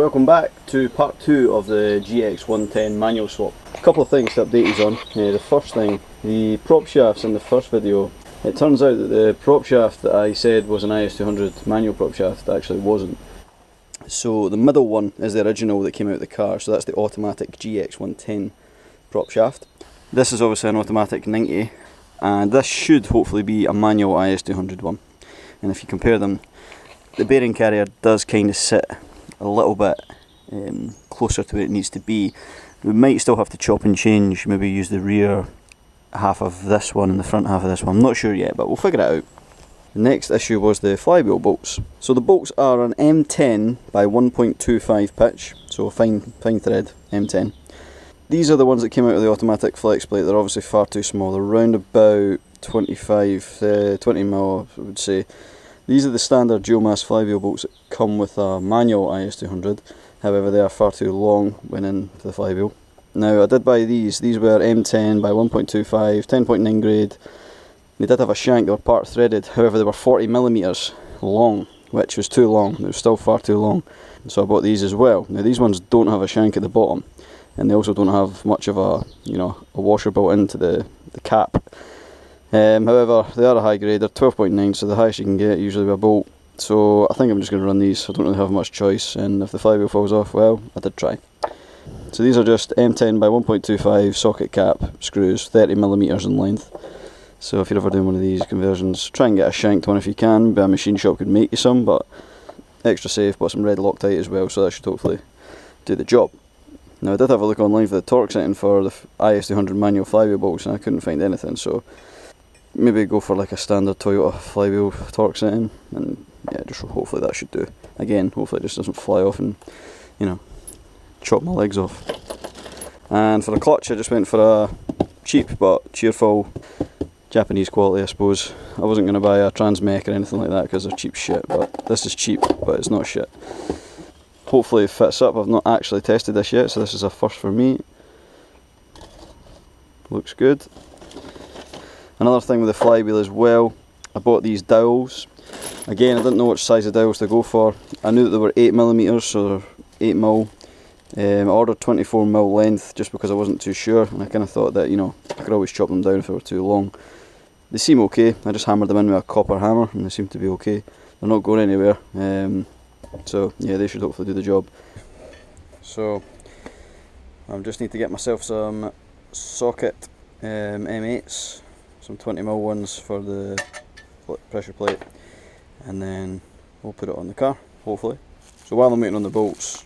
welcome back to part 2 of the GX110 manual swap. A couple of things to update you on. The first thing, the prop shafts in the first video, it turns out that the prop shaft that I said was an IS200 manual prop shaft actually wasn't. So the middle one is the original that came out of the car, so that's the automatic GX110 prop shaft. This is obviously an automatic 90, and this should hopefully be a manual IS200 one. And if you compare them, the bearing carrier does kind of sit a little bit closer to where it needs to be. We might still have to chop and change, maybe use the rear half of this one and the front half of this one. I'm not sure yet, but we'll figure it out. The next issue was the flywheel bolts. So the bolts are an M10 by 1.25 pitch, so a fine thread M10. These are the ones that came out of the automatic flex plate. They're obviously far too small. They're around about 20 mil, I would say. These are the standard dual mass flywheel bolts that come with a manual IS200, however they are far too long when into the flywheel. Now I did buy these were M10 by 1.25, 10.9 grade. They did have a shank, they were part threaded, however they were 40mm long, which was too long, they were still far too long. So I bought these as well. Now these ones don't have a shank at the bottom, and they also don't have much of a washer built into the cap. However, they are a high grade, they're 12.9, so the highest you can get usually with a bolt. So I think I'm just going to run these. I don't really have much choice, and if the flywheel falls off, well, I did try. So these are just M10 by 1.25 socket cap screws, 30mm in length. So if you're ever doing one of these conversions, try and get a shanked one if you can. Maybe a machine shop could make you some, but extra safe, but some red Loctite as well, so that should hopefully do the job. Now I did have a look online for the torque setting for the IS200 manual flywheel bolts, and I couldn't find anything, so maybe go for like a standard Toyota flywheel torque setting, and yeah, just hopefully that should do. Again, hopefully it just doesn't fly off and, chop my legs off. And for the clutch, I just went for a cheap but cheerful Japanese quality, I suppose. I wasn't going to buy a Transmech or anything like that because they're cheap shit, but this is cheap, but it's not shit. Hopefully it fits up. I've not actually tested this yet, so this is a first for me. Looks good. Another thing with the flywheel as well, I bought these dowels. Again, I didn't know which size of dowels to go for. I knew that they were 8mm, so they're 8mm. I ordered 24mm length just because I wasn't too sure, and I kind of thought that, I could always chop them down if they were too long. They seem okay. I just hammered them in with a copper hammer, and they seem to be okay. They're not going anywhere. So yeah, they should hopefully do the job. So I just need to get myself some socket M8s. Some 20mm ones for the pressure plate, and then we'll put it on the car, hopefully. So while I'm waiting on the bolts,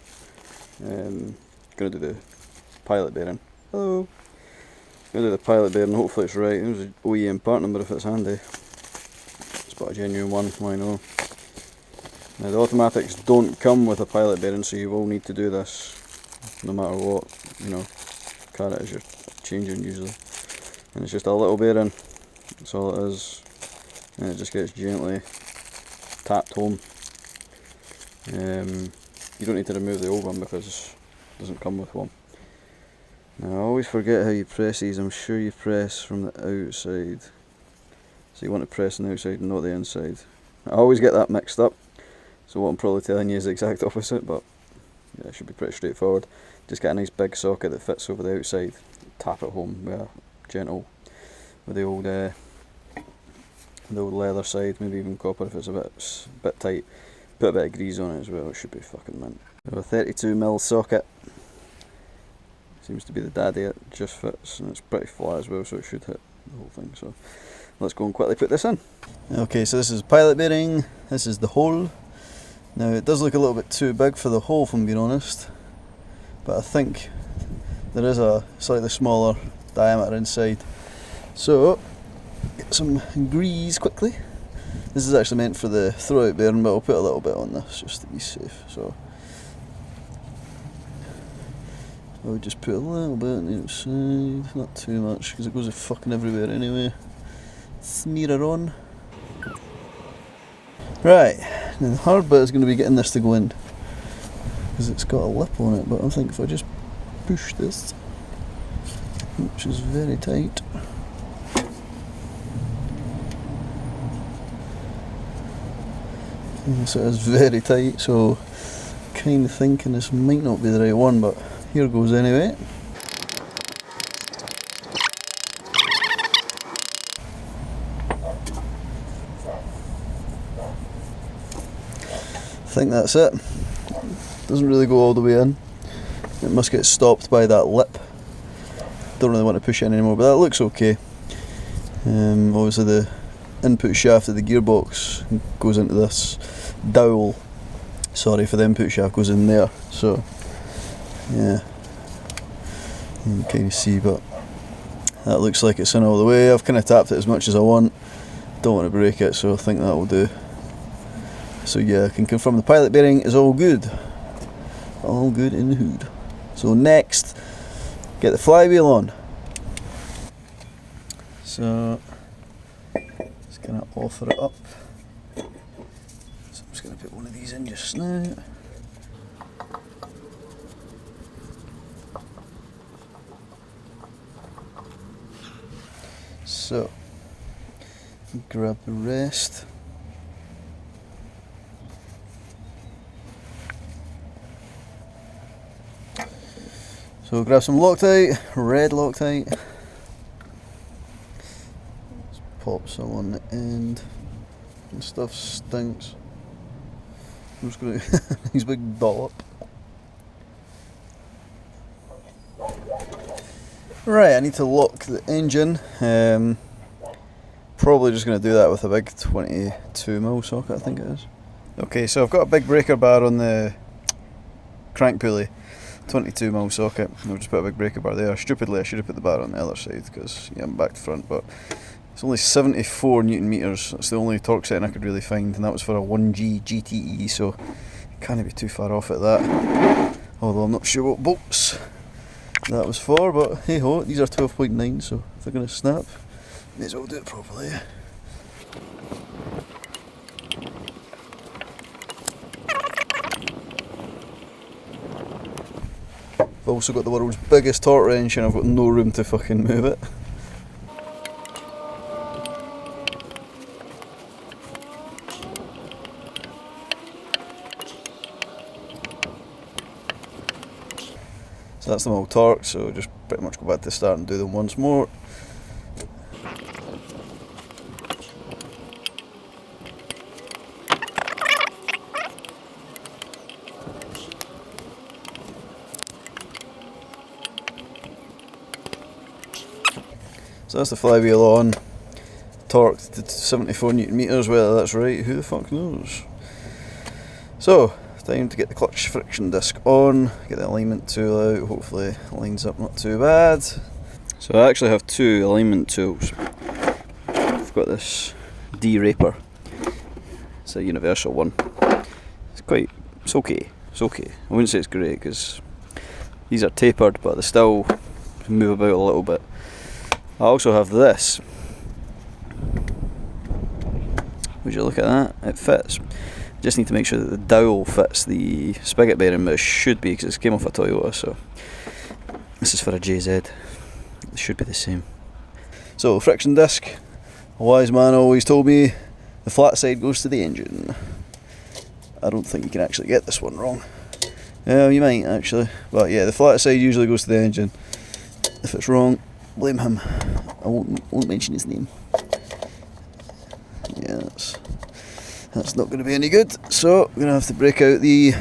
I'm going to do the pilot bearing. Hello! Going to do the pilot bearing, hopefully it's right. There's an OEM part number if it's handy. It's about a genuine one, why no. Now the automatics don't come with a pilot bearing, so you will need to do this no matter what, car it is you're changing usually. And it's just a little bearing. That's all it is, and it just gets gently tapped home. You don't need to remove the old one because it doesn't come with one. Now I always forget how you press these. I'm sure you press from the outside, so you want to press on the outside and not the inside. I always get that mixed up, so what I'm probably telling you is the exact opposite, but yeah, it should be pretty straightforward. Just get a nice big socket that fits over the outside, tap it home with a gentle, with the old leather side, maybe even copper if it's a bit tight. Put a bit of grease on it as well, it should be fucking mint. So a 32mm socket, seems to be the daddy, it just fits, and it's pretty flat as well, so it should hit the whole thing. So let's go and quickly put this in. Okay, so this is pilot bearing, this is the hole. Now it does look a little bit too big for the hole, if I'm being honest, but I think there is a slightly smaller diameter inside. So get some grease quickly. This is actually meant for the throwout bearing, but I'll put a little bit on this just to be safe. So I would just put a little bit on the outside, not too much because it goes fucking everywhere anyway. Smear it on. Right, now the hard bit is going to be getting this to go in because it's got a lip on it, but I think if I just push this, which is very tight. So it's very tight, so kind of thinking this might not be the right one, but here goes anyway. I think that's it. Doesn't really go all the way in. It must get stopped by that lip. Don't really want to push it in anymore, but that looks okay. Obviously the input shaft of the gearbox goes into this dowel. Sorry, for the input shaft goes in there. So yeah, you can kind of see, but that looks like it's in all the way. I've kind of tapped it as much as I want. Don't want to break it, so I think that will do. So yeah, I can confirm the pilot bearing is all good. All good in the hood. So next, get the flywheel on. So just gonna offer it up. So I'm just gonna put one of these in just now. So grab the rest. So grab some Loctite, red Loctite. Let's pop some on the end. And stuff stinks. I'm just going to use a big dollop. Right, I need to lock the engine. Probably just going to do that with a big 22mm socket, I think it is. Okay, so I've got a big breaker bar on the crank pulley. 22mm socket. I'll just put a big breaker bar there. Stupidly, I should have put the bar on the other side because yeah, I'm back to front, but it's only 74 Newton meters. That's the only torque setting I could really find, and that was for a 1G GTE, so can't be too far off at that. Although I'm not sure what bolts that was for, but hey ho, these are 12.9, so if they're going to snap, may as well do it properly. I've also got the world's biggest torque wrench and I've got no room to fucking move it. So that's them all torqued, so just pretty much go back to the start and do them once more. So that's the flywheel on, torqued to 74 Newton meters, whether that's right, who the fuck knows. So, time to get the clutch friction disc on, get the alignment tool out, hopefully it lines up not too bad. So I actually have two alignment tools. I've got this D-Raper, it's a universal one. It's okay. I wouldn't say it's great because these are tapered, but they still move about a little bit. I also have this. Would you look at that? It fits. Just need to make sure that the dowel fits the spigot bearing, but it should be because it came off a Toyota, so this is for a JZ. It should be the same. So, friction disc. A wise man always told me the flat side goes to the engine. I don't think you can actually get this one wrong. You might actually, but yeah, the flat side usually goes to the engine. If it's wrong, blame him. I won't mention his name. Yeah, that's not going to be any good. So we're going to have to break out the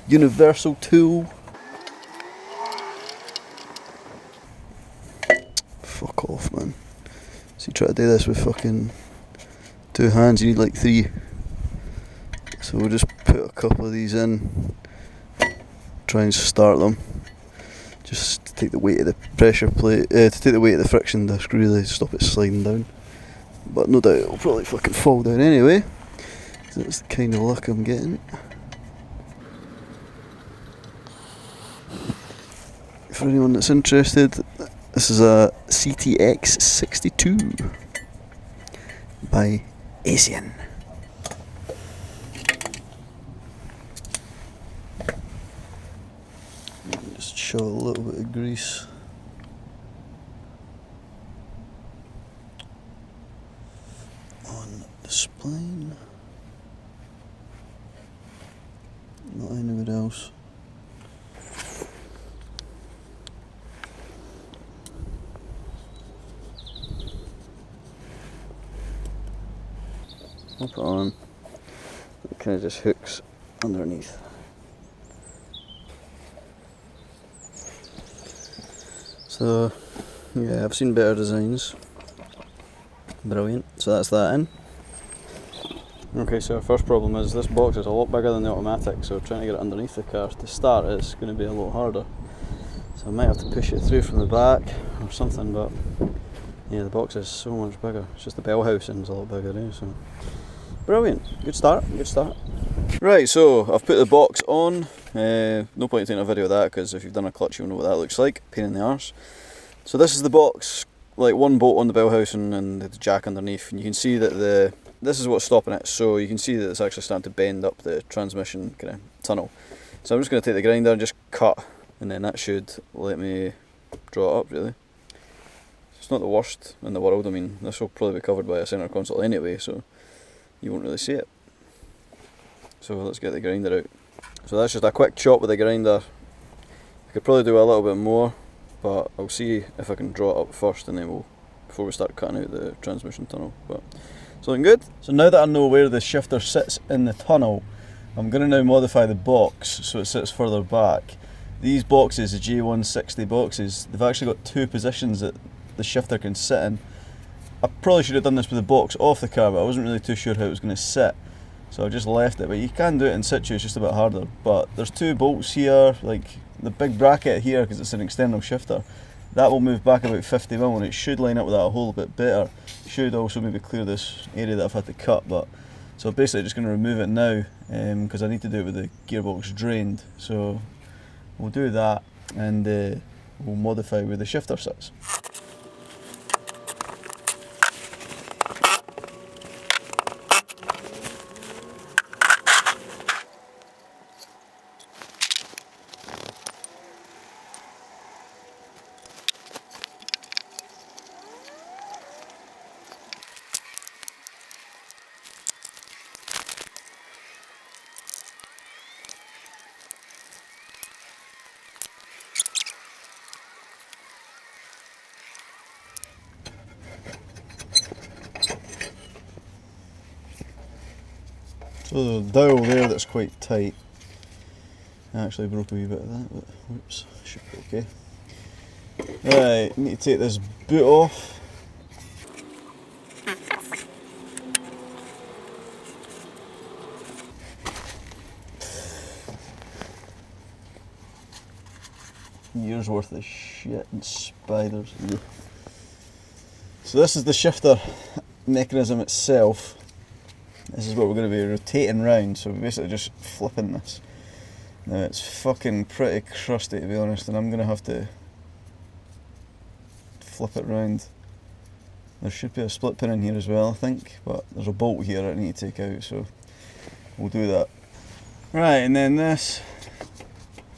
universal tool. Fuck off, man. So you try to do this with fucking two hands, you need like three. So we'll just put a couple of these in, try and start them. Just to take the weight of the pressure plate, to take the weight of the friction disc, really stop it sliding down. But no doubt it'll probably fucking fall down anyway. So that's the kind of luck I'm getting. For anyone that's interested, this is a CTX 62 by Asian. Just show a little bit of grease. On the spline. Not anywhere else. I'll put it on. It kind of just hooks underneath. So yeah, I've seen better designs. Brilliant. So that's that in. Okay, so our first problem is this box is a lot bigger than the automatic, so trying to get it underneath the car to start is going to be a lot harder. So I might have to push it through from the back or something, but yeah, the box is so much bigger. It's just the bell housing's a lot bigger, so brilliant. Good start, good start. Right, so I've put the box on. No point in taking a video of that, because if you've done a clutch you'll know what that looks like. Pain in the arse. So this is the box, like one bolt on the bell housing and the jack underneath, and you can see that this is what's stopping it. So you can see that it's actually starting to bend up the transmission kind of tunnel. So I'm just going to take the grinder and just cut, and then that should let me draw it up really. It's not the worst in the world. I mean, this will probably be covered by a centre console anyway, so you won't really see it. So let's get the grinder out. So that's just a quick chop with the grinder. I could probably do a little bit more, but I'll see if I can draw it up first, and then before we start cutting out the transmission tunnel. But it's looking good. So now that I know where the shifter sits in the tunnel, I'm going to now modify the box so it sits further back. These boxes, the J160 boxes, they've actually got two positions that the shifter can sit in. I probably should have done this with the box off the car, but I wasn't really too sure how it was going to sit, so I just left it. But you can do it in situ, it's just a bit harder. But there's two bolts here, like the big bracket here, because it's an external shifter, that will move back about 50mm, and it should line up with that a whole bit better. Should also maybe clear this area that I've had to cut. But so basically just going to remove it now, because I need to do it with the gearbox drained. So we'll do that, and we'll modify where the shifter sits. So the dowel there that's quite tight, I actually broke a wee bit of that, but whoops, should be okay. Right, need to take this boot off. Years worth of shit and spiders. Yeah. So this is the shifter mechanism itself. This is what we're going to be rotating round, so we're basically just flipping this. Now it's fucking pretty crusty, to be honest, and I'm going to have to flip it round. There should be a split pin in here as well, I think, but there's a bolt here I need to take out, so we'll do that. Right, and then this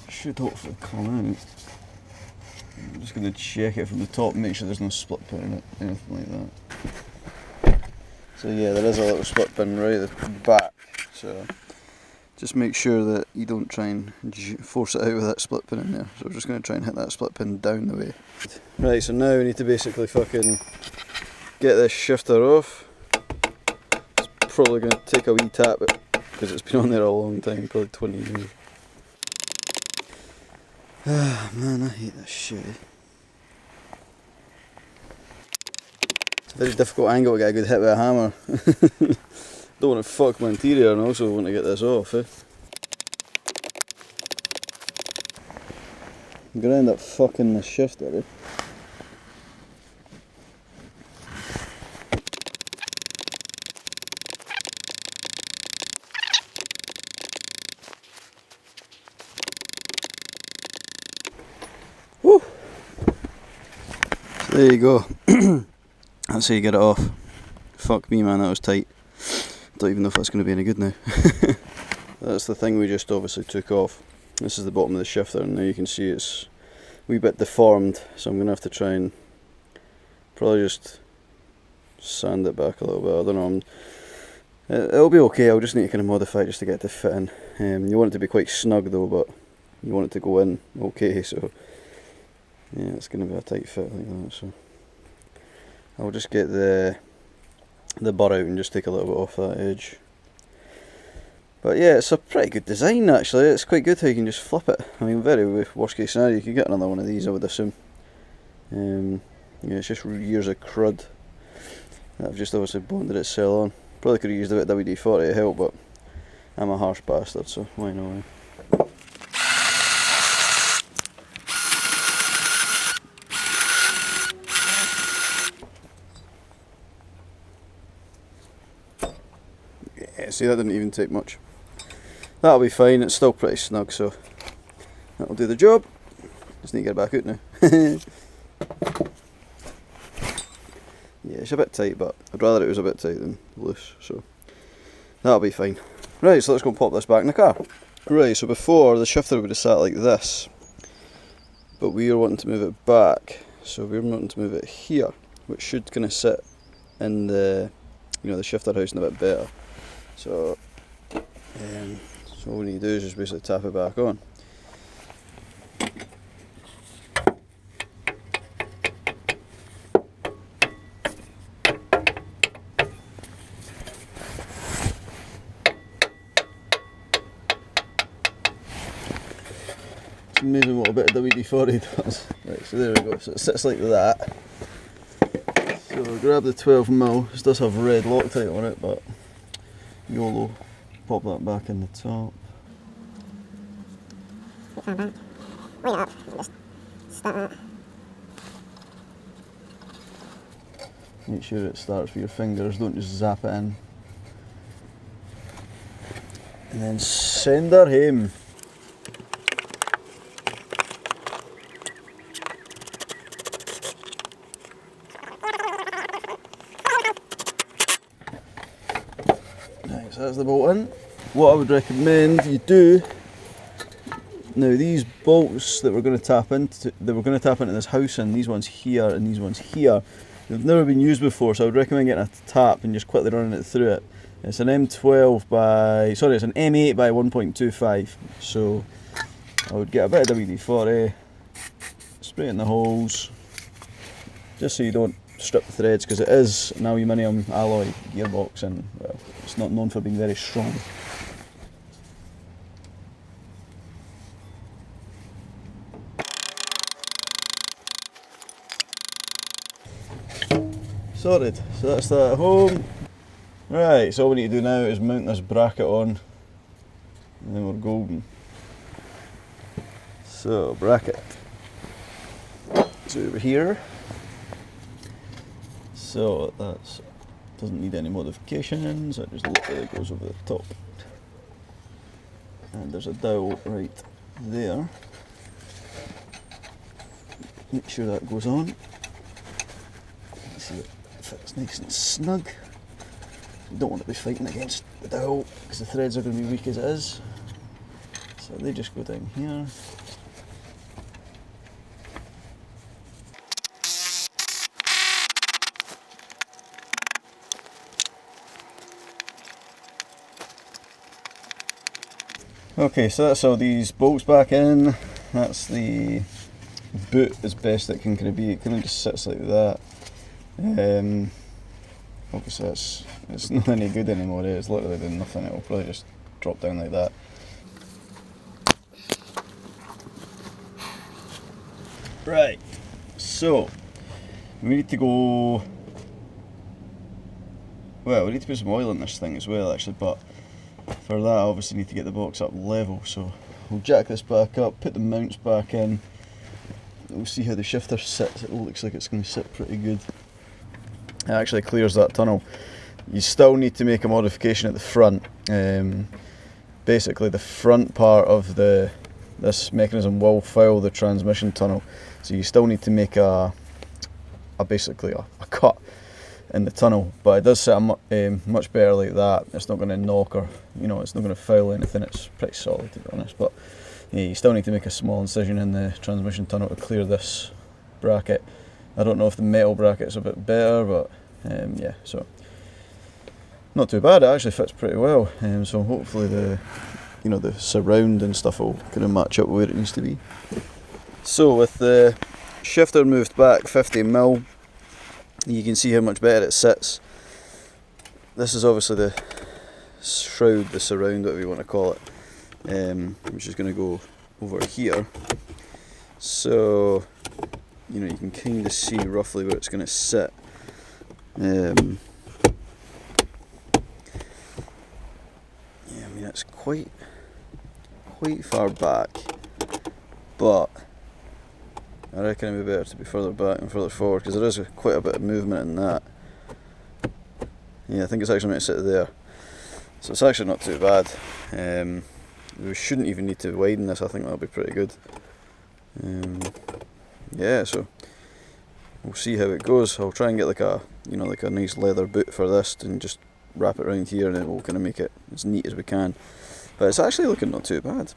should hopefully come out. I'm just going to check it from the top, make sure there's no split pin in it, anything like that. So yeah, there is a little split pin right at the back, so just make sure that you don't try and force it out with that split pin in there. So we're just going to try and hit that split pin down the way. Right, so now we need to basically fucking get this shifter off. It's probably going to take a wee tap, because it's been on there a long time, probably 20 years. Ah man, I hate this shit. Very difficult angle to get a good hit with a hammer. Don't want to fuck my interior, and also want to get this off. I'm going to end up fucking the shifter. Woo! So there you go. That's how you get it off. Fuck me man, that was tight. Don't even know if that's going to be any good now. That's the thing we just obviously took off. This is the bottom of the shifter, and now you can see it's a wee bit deformed, so I'm going to have to try and probably just sand it back a little bit. I don't know, I'm It'll be okay. I'll just need to kind of modify it just to get it to fit in. You want it to be quite snug though, but you want it to go in okay, so yeah, it's going to be a tight fit like that. So I'll just get the burr out and just take a little bit off that edge. But yeah, it's a pretty good design actually. It's quite good how you can just flip it. I mean, very worst case scenario, you could get another one of these, I would assume. Yeah, it's just years of crud that I've just obviously bonded itself on. Probably could have used a bit of WD-40 to help, but I'm a harsh bastard, so why not? Yeah, see, that didn't even take much. That'll be fine. It's still pretty snug, so that'll do the job. Just need to get it back out now. Yeah, it's a bit tight, but I'd rather it was a bit tight than loose, so that'll be fine. Right, so let's go and pop this back in the car. Right, so before the shifter would have sat like this, but we are wanting to move it back, so we're wanting to move it here, which should kind of sit in the, you know, the shifter housing a bit better. So all we need to do is just basically tap it back on. It's amazing what a bit of WD-40 does. Right, so there we go, so it sits like that. So we'll grab the 12mm, this does have red Loctite on it, but YOLO, pop that back in the top. Wait up, just start that. Make sure it starts with your fingers, don't just zap it in. And then send her home. Right, so that's the bolt in. What I would recommend you do, now these bolts that we're going to tap into, this housing, these ones here and these ones here, they've never been used before, so I would recommend getting a tap and just quickly running it through it. It's an M12 by, sorry, it's an M8 by 1.25, so I would get a bit of WD-40, spray it in the holes, just so you don't strip the threads, because it is an aluminium alloy gearbox and, well, it's not known for being very strong. Sorted, so that's that at home. Right, so all we need to do now is mount this bracket on, and then we're golden. So, bracket. It's over here. So that doesn't need any modifications, it just literally goes over the top. And there's a dowel right there. Make sure that goes on. Let's see it fits nice and snug. You don't want to be fighting against the dowel because the threads are going to be weak as it is. So they just go down here. Okay, so that's all these bolts back in. That's the boot as best it can kind of be. It kind of just sits like that. Obviously it's not any good anymore, it's literally doing nothing, it will probably just drop down like that. Right, so we need to go, well, we need to put some oil in this thing as well actually, but for that I obviously need to get the box up level, so we'll jack this back up, put the mounts back in, we'll see how the shifter sits. It looks like it's going to sit pretty good. It actually clears that tunnel. You still need to make a modification at the front. Basically the front part of this mechanism will foul the transmission tunnel, so you still need to make basically a cut in the tunnel, but it does sit much better like that. It's not going to knock or, you know, it's not going to foul anything. It's pretty solid to be honest, but yeah, you still need to make a small incision in the transmission tunnel to clear this bracket. I don't know if the metal bracket's a bit better, but yeah, so not too bad. It actually fits pretty well. So hopefully the the surround and stuff will kind of match up where it needs to be. So with the shifter moved back 50mm, you can see how much better it sits. This is obviously the shroud, the surround, whatever you want to call it, which is going to go over here. So you can kind of see roughly where it's going to sit. Yeah, I mean it's quite far back, but I reckon it'd be better to be further back and further forward, because there is quite a bit of movement in that. Yeah, I think it's actually meant to sit there, so it's actually not too bad. We shouldn't even need to widen this. I think that'll be pretty good. Yeah, so we'll see how it goes. I'll try and get like a nice leather boot for this and just wrap it around here, and then we'll kind of make it as neat as we can. But it's actually looking not too bad.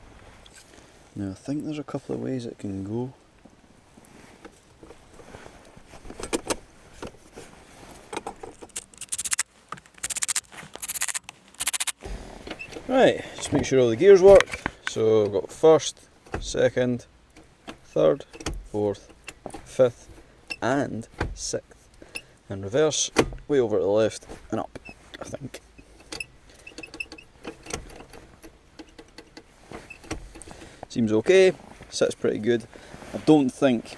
Now I think there's a couple of ways it can go. Right, just make sure all the gears work. So I've got first, second, third, fourth, fifth and sixth. And reverse, way over to the left and up, I think. Seems okay, sits pretty good. I don't think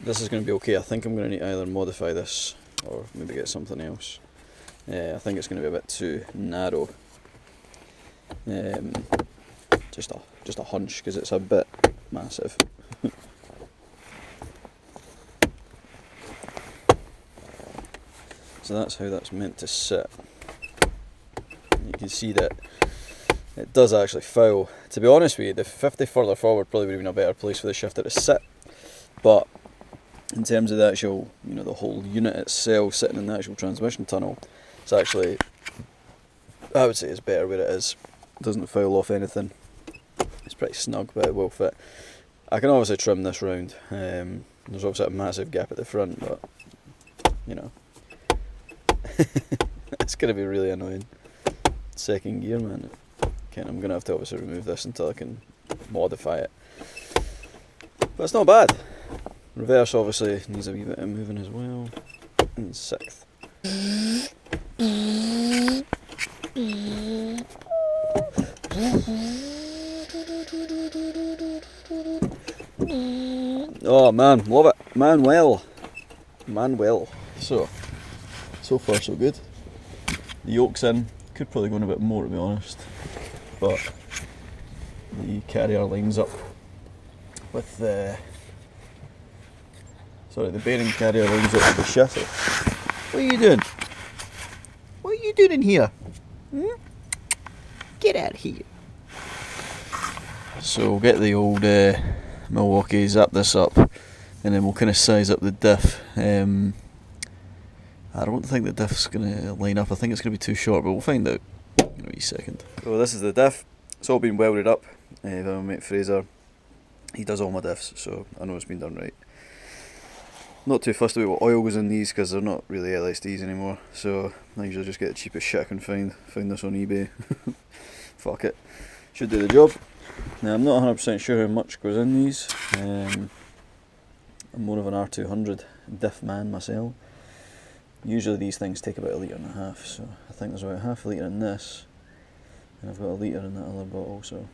this is going to be okay. I think I'm going to need to either modify this or maybe get something else. I think it's going to be a bit too narrow. Just a hunch, because it's a bit massive. So that's how that's meant to sit. You can see that it does actually foul. To be honest with you, the 50 further forward probably would have been a better place for the shifter to sit. But in terms of the actual, the whole unit itself sitting in the actual transmission tunnel, it's actually, I would say it's better where it is. It doesn't foul off anything. It's pretty snug, but it will fit. I can obviously trim this round. There's obviously a massive gap at the front, but it's going to be really annoying. Second gear, man. I'm going to have to obviously remove this until I can modify it. But it's not bad. Reverse obviously needs a wee bit of moving as well. And sixth. Oh man, love it. Manuel. So far so good. The yoke's in. Could probably go in a bit more, to be honest. But the carrier lines up with the bearing carrier lines up with the chassis. What are you doing? What are you doing in here? Get out of here. So we'll get the old Milwaukee, zap this up, and then we'll kind of size up the diff. I don't think the diff's going to line up. I think it's going to be too short, but we'll find out in a wee second. So this is the diff. It's all been welded up by my mate Fraser. He does all my diffs, so I know it's been done right. Not too fussed about what oil goes in these, because they're not really LSDs anymore, so I usually just get the cheapest shit I can find. Found this on eBay. Fuck it. Should do the job. Now I'm not 100% sure how much goes in these. I'm more of an R200 diff man myself. Usually these things take about 1.5 litres, so I think there's about half a litre in this, and I've got 1 litre in that other bottle, so.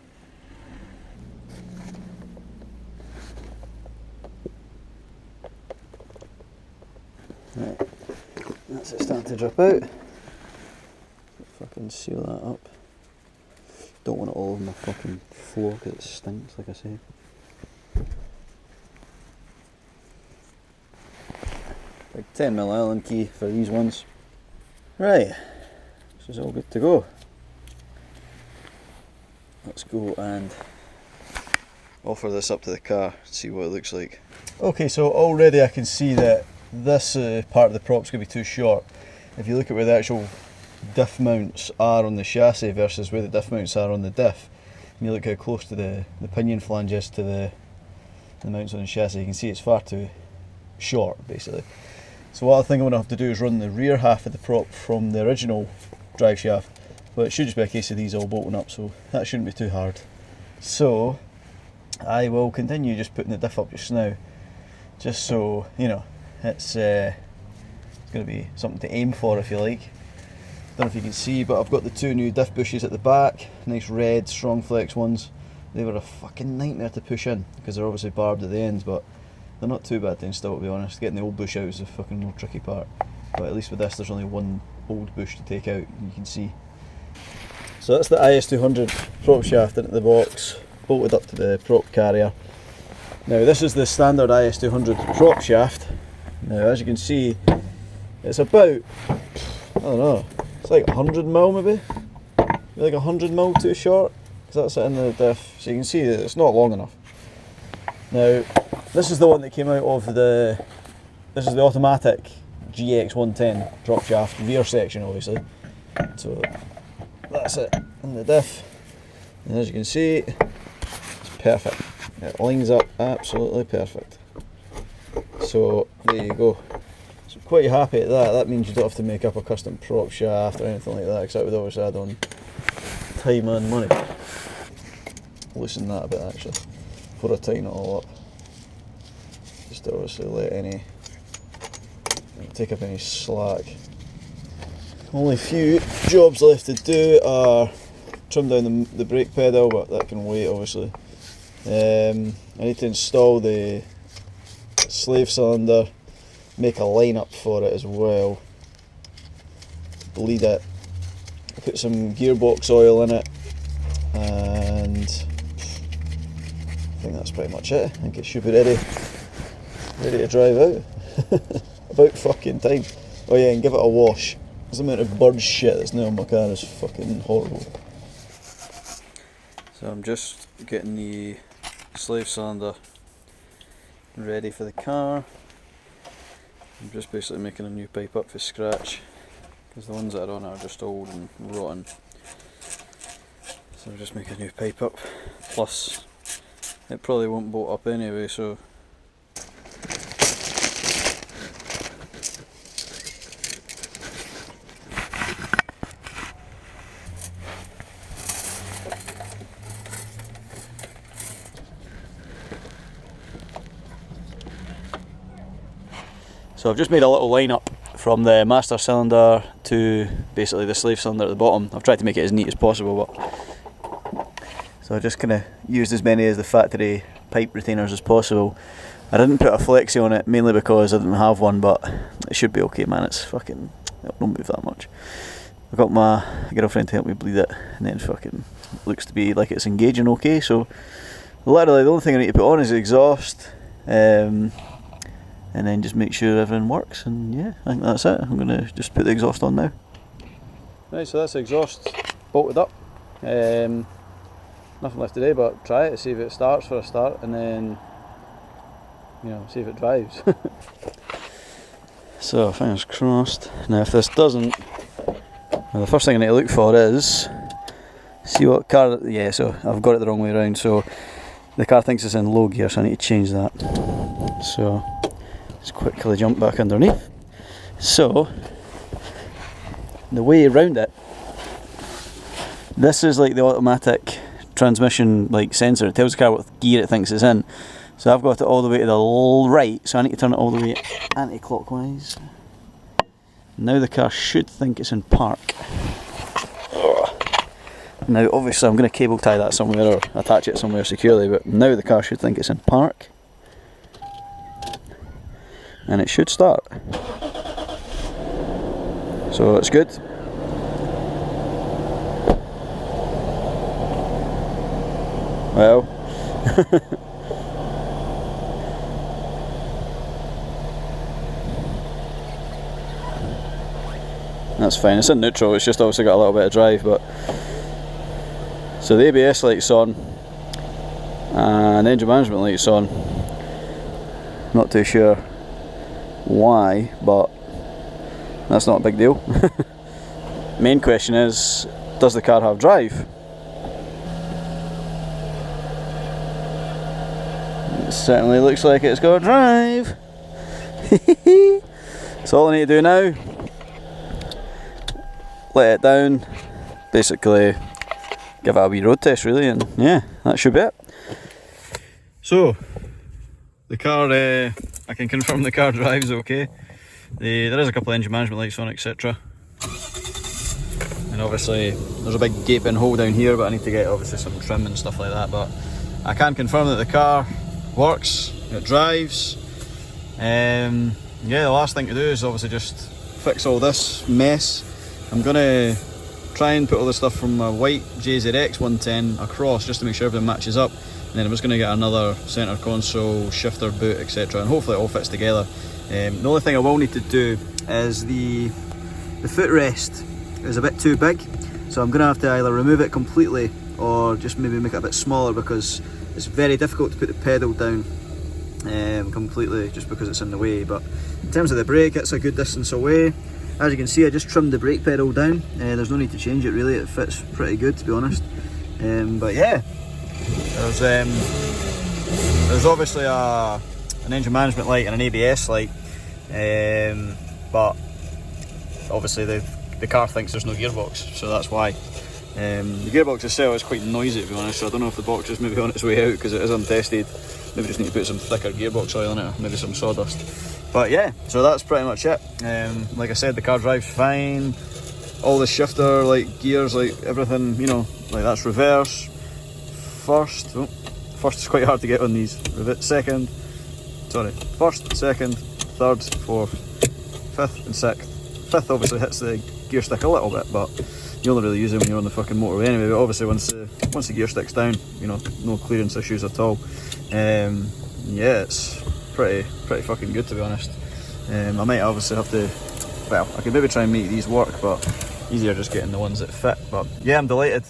Right, that's it starting to drip out. Fucking seal that up. Don't want it all over my fucking floor because it stinks, like I say. Big 10mm Allen key for these ones. Right, this is all good to go. Let's go and offer this up to the car, see what it looks like. Okay, so already I can see that this part of the prop's going to be too short. If you look at where the actual diff mounts are on the chassis versus where the diff mounts are on the diff, and you look how close to the pinion flange is to the mounts on the chassis, you can see it's far too short basically. So what I think I'm going to have to do is run the rear half of the prop from the original drive shaft, but it should just be a case of these all bolting up, so that shouldn't be too hard. So I will continue just putting the diff up just now, just so you know it's going to be something to aim for, if you like. Don't know if you can see, but I've got the two new diff bushes at the back, nice red strong flex ones. They were a fucking nightmare to push in because they're obviously barbed at the ends, but they're not too bad to install, to be honest. Getting the old bush out is the fucking more tricky part, but at least with this there's only one old bush to take out, and you can see. So that's the IS200 prop shaft into the box, bolted up to the prop carrier. Now this is the standard IS200 prop shaft. Now as you can see, it's about, I don't know, it's like 100mm maybe? Like 100mm too short, because that's it in the diff. So you can see that it's not long enough. Now this is the one that came out of this is the automatic GX110 drop shaft rear section, obviously. So that's it in the diff, and as you can see, it's perfect. It lines up absolutely perfect. So there you go. So quite happy at that. That means you don't have to make up a custom prop shaft or anything like that, because that would obviously add on time and money. Loosen that a bit actually before I tighten it all up. Just to obviously take up any slack. Only few jobs left to do are trim down the brake pedal, but that can wait obviously. I need to install the slave cylinder, make a line-up for it as well, bleed it, put some gearbox oil in it, and I think that's pretty much it. I think it should be ready to drive out. About fucking time. Oh yeah, and give it a wash. The amount of bird shit that's now on my car is fucking horrible. So I'm just getting the slave cylinder ready for the car. I'm just basically making a new pipe up for scratch, because the ones that are on it are just old and rotten. So I'll just make a new pipe up. Plus, it probably won't bolt up anyway, so I've just made a little line up from the master cylinder to basically the slave cylinder at the bottom. I've tried to make it as neat as possible, but so I just kind of used as many as the factory pipe retainers as possible. I didn't put a flexi on it mainly because I didn't have one, but it should be okay, man. It's fucking, it won't move that much. I got my girlfriend to help me bleed it, and then fucking looks to be like it's engaging okay. So literally the only thing I need to put on is the exhaust. And then just make sure everything works, and yeah, I think that's it. I'm going to just put the exhaust on now. Right, so that's the exhaust bolted up. Nothing left to do but try it, see if it starts for a start, and then, you know, see if it drives. So fingers crossed. Now if this doesn't, well, the first thing I need to look for is, see what car, yeah, so I've got it the wrong way around, so the car thinks it's in low gear, so I need to change that. So just quickly jump back underneath. So the way around it, this is like the automatic transmission like sensor. It tells the car what gear it thinks it's in. So I've got it all the way to the right, so I need to turn it all the way anti-clockwise. Now the car should think it's in park. Now obviously I'm going to cable tie that somewhere or attach it somewhere securely, but now the car should think it's in park. And it should start. So it's good. Well, that's fine. It's in neutral, it's just obviously got a little bit of drive, but so the ABS light's on and engine management light's on. Not too sure why, but that's not a big deal. Main question is, does the car have drive? It certainly looks like it's got drive. So all I need to do now let it down, basically give it a wee road test really, and yeah, that should be it. So the car, I can confirm the car drives okay. There is a couple of engine management lights on, etc. And obviously there's a big gaping hole down here, but I need to get obviously some trim and stuff like that. But I can confirm that the car works, it drives. Yeah, the last thing to do is obviously just fix all this mess. I'm gonna try and put all the stuff from my white GX110 across just to make sure everything matches up. And then I'm just going to get another centre console, shifter, boot, etc. and hopefully it all fits together. The only thing I will need to do is the footrest is a bit too big, so I'm going to have to either remove it completely or just maybe make it a bit smaller, because it's very difficult to put the pedal down completely just because it's in the way. But in terms of the brake, it's a good distance away. As you can see, I just trimmed the brake pedal down. There's no need to change it really, it fits pretty good to be honest. But yeah, there's obviously an engine management light and an ABS light, but obviously the car thinks there's no gearbox, so that's why. The gearbox itself is quite noisy to be honest, so I don't know if the box is maybe on its way out because it is untested. Maybe just need to put some thicker gearbox oil in it, or maybe some sawdust. But yeah, so that's pretty much it. Like I said, the car drives fine. All the shifter, like gears, like everything, you know, like that's reverse. First is quite hard to get on these. Second, first, second, third, fourth, fifth and sixth. Fifth obviously hits the gear stick a little bit, but you only really use it when you're on the fucking motorway anyway. But obviously once the gear stick's down, you know, no clearance issues at all. Yeah, it's pretty fucking good to be honest. I might obviously have to, well, I could maybe try and make these work, but easier just getting the ones that fit. But yeah, I'm delighted.